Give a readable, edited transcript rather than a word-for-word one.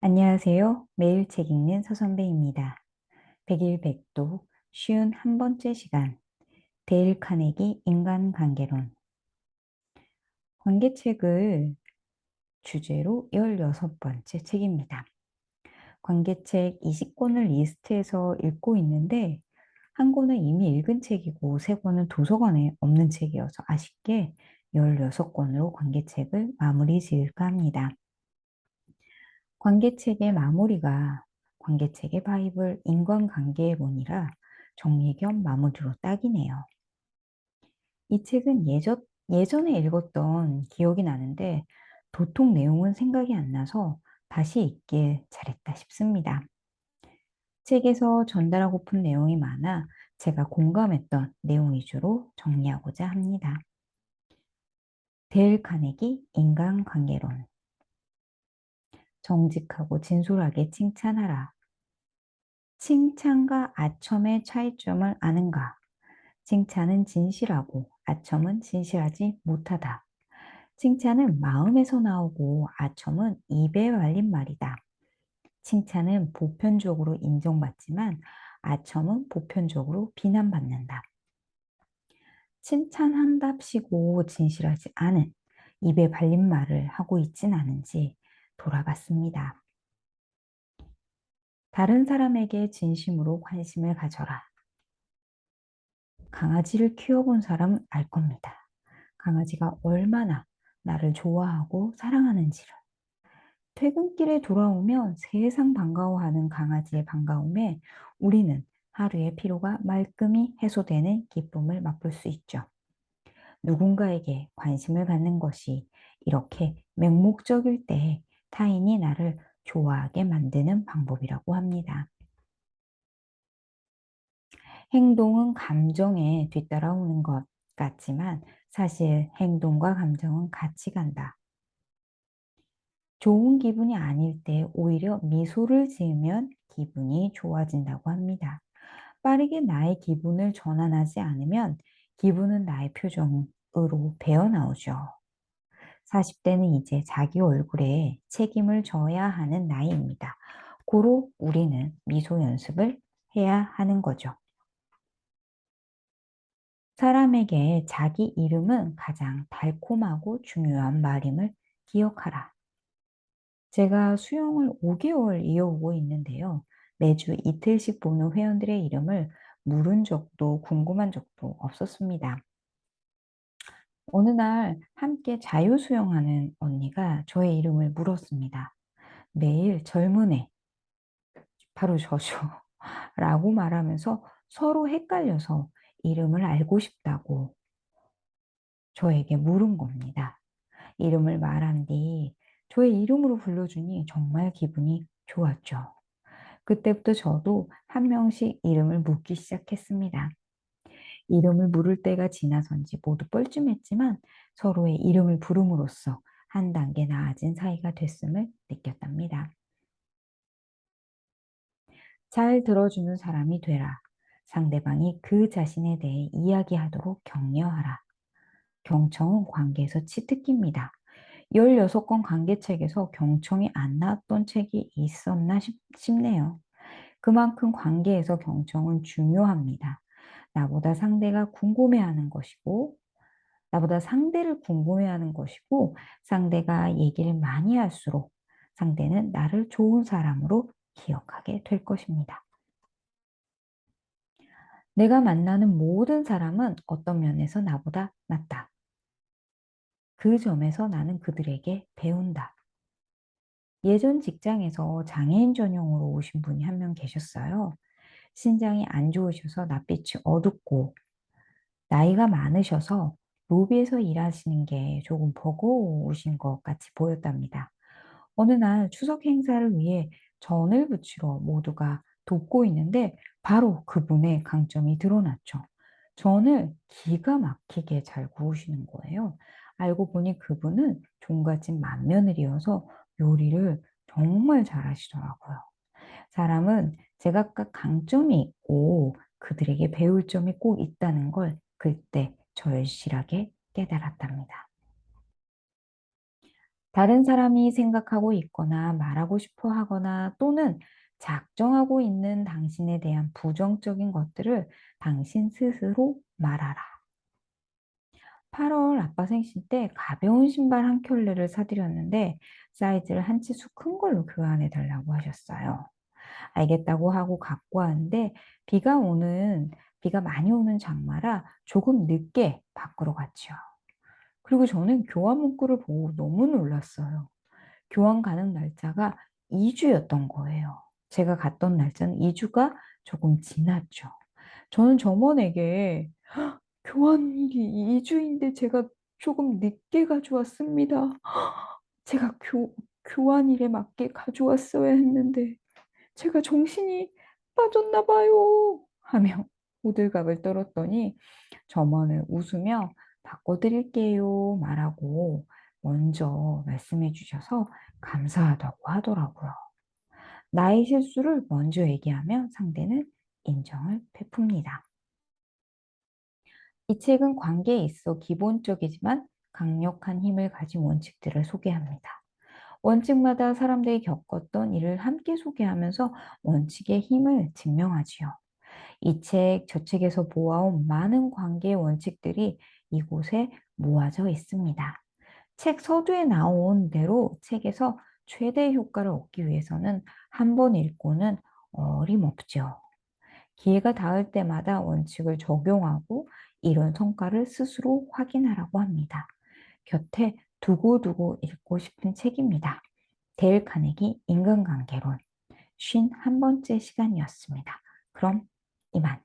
안녕하세요. 매일 책 읽는 서선배입니다. 백일백도 쉬운 한 번째 시간. 데일 카네기 인간관계론. 관계책을 주제로 16번째 책입니다. 관계책 20권을 리스트해서 읽고 있는데 한 권은 이미 읽은 책이고 세 권은 도서관에 없는 책이어서 아쉽게 16권으로 관계책을 마무리 지을까 합니다. 관계책의 마무리가 관계책의 바이블 인간관계의 본이라 정리 겸 마무리로 딱이네요. 이 책은 예전에 읽었던 기억이 나는데 도통 내용은 생각이 안 나서 다시 읽길 잘했다 싶습니다. 책에서 전달하고픈 내용이 많아 제가 공감했던 내용 위주로 정리하고자 합니다. 데일 카네기 인간관계론. 정직하고 진솔하게 칭찬하라. 칭찬과 아첨의 차이점을 아는가? 칭찬은 진실하고 아첨은 진실하지 못하다. 칭찬은 마음에서 나오고 아첨은 입에 발린 말이다. 칭찬은 보편적으로 인정받지만 아첨은 보편적으로 비난받는다. 칭찬한답시고 진실하지 않은 입에 발린 말을 하고 있진 않은지 돌아봤습니다. 다른 사람에게 진심으로 관심을 가져라. 강아지를 키워본 사람은 알 겁니다. 강아지가 얼마나 나를 좋아하고 사랑하는지를. 퇴근길에 돌아오면 세상 반가워하는 강아지의 반가움에 우리는 하루의 피로가 말끔히 해소되는 기쁨을 맛볼 수 있죠. 누군가에게 관심을 갖는 것이 이렇게 맹목적일 때 타인이 나를 좋아하게 만드는 방법이라고 합니다. 행동은 감정에 뒤따라오는 것 같지만 사실 행동과 감정은 같이 간다. 좋은 기분이 아닐 때 오히려 미소를 지으면 기분이 좋아진다고 합니다. 빠르게 나의 기분을 전환하지 않으면 기분은 나의 표정으로 배어나오죠. 40대는 이제 자기 얼굴에 책임을 져야 하는 나이입니다. 고로 우리는 미소 연습을 해야 하는 거죠. 사람에게 자기 이름은 가장 달콤하고 중요한 말임을 기억하라. 제가 수영을 5개월 이어오고 있는데요. 매주 이틀씩 보는 회원들의 이름을 물은 적도 궁금한 적도 없었습니다. 어느 날 함께 자유수영하는 언니가 저의 이름을 물었습니다. 매일 젊은 애, 바로 저죠. 라고 말하면서 서로 헷갈려서 이름을 알고 싶다고 저에게 물은 겁니다. 이름을 말한 뒤 저의 이름으로 불러주니 정말 기분이 좋았죠. 그때부터 저도 한 명씩 이름을 묻기 시작했습니다. 이름을 물을 때가 지나선지 모두 뻘쭘했지만 서로의 이름을 부름으로써 한 단계 나아진 사이가 됐음을 느꼈답니다. 잘 들어주는 사람이 되라. 상대방이 그 자신에 대해 이야기하도록 격려하라. 경청은 관계에서 치트키입니다. 16권 관계책에서 경청이 안 나왔던 책이 있었나 싶네요. 그만큼 관계에서 경청은 중요합니다. 나보다 상대가 궁금해하는 것이고, 나보다 상대를 궁금해하는 것이고, 상대가 얘기를 많이 할수록 상대는 나를 좋은 사람으로 기억하게 될 것입니다. 내가 만나는 모든 사람은 어떤 면에서 나보다 낫다. 그 점에서 나는 그들에게 배운다. 예전 직장에서 장애인 전용으로 오신 분이 한 명 계셨어요. 신장이 안 좋으셔서 낯빛이 어둡고 나이가 많으셔서 로비에서 일하시는 게 조금 버거우신 것 같이 보였답니다. 어느 날 추석 행사를 위해 전을 부치러 모두가 돕고 있는데 바로 그분의 강점이 드러났죠. 전을 기가 막히게 잘 구우시는 거예요. 알고 보니 그분은 종갓집 맏며느리여서 요리를 정말 잘하시더라고요. 사람은 제각각 강점이 있고 그들에게 배울 점이 꼭 있다는 걸 그때 절실하게 깨달았답니다. 다른 사람이 생각하고 있거나 말하고 싶어 하거나 또는 작정하고 있는 당신에 대한 부정적인 것들을 당신 스스로 말하라. 8월 아빠 생신 때 가벼운 신발 한 켤레를 사드렸는데 사이즈를 한 치수 큰 걸로 교환해 달라고 하셨어요. 알겠다고 하고 갖고 왔는데 비가 많이 오는 장마라 조금 늦게 밖으로 갔죠. 그리고 저는 교환 문구를 보고 너무 놀랐어요. 교환 가능 날짜가 2주였던 거예요. 제가 갔던 날짜는 2주가 조금 지났죠. 저는 점원에게 교환일이 2주인데 제가 조금 늦게 가져왔습니다. 제가 교환일에 맞게 가져왔어야 했는데 제가 정신이 빠졌나 봐요. 하며 호들갑을 떨었더니 점원을 웃으며 바꿔드릴게요 말하고 먼저 말씀해 주셔서 감사하다고 하더라고요. 나의 실수를 먼저 얘기하면 상대는 인정을 베풉니다. 이 책은 관계에 있어 기본적이지만 강력한 힘을 가진 원칙들을 소개합니다. 원칙마다 사람들이 겪었던 일을 함께 소개하면서 원칙의 힘을 증명하지요. 이 책, 저 책에서 모아온 많은 관계의 원칙들이 이곳에 모아져 있습니다. 책 서두에 나온 대로 책에서 최대 효과를 얻기 위해서는 한 번 읽고는 어림없죠. 기회가 닿을 때마다 원칙을 적용하고 이룬 성과를 스스로 확인하라고 합니다. 곁에 두고두고 읽고 싶은 책입니다. 데일 카네기 인간관계론 51번째 시간이었습니다. 그럼 이만.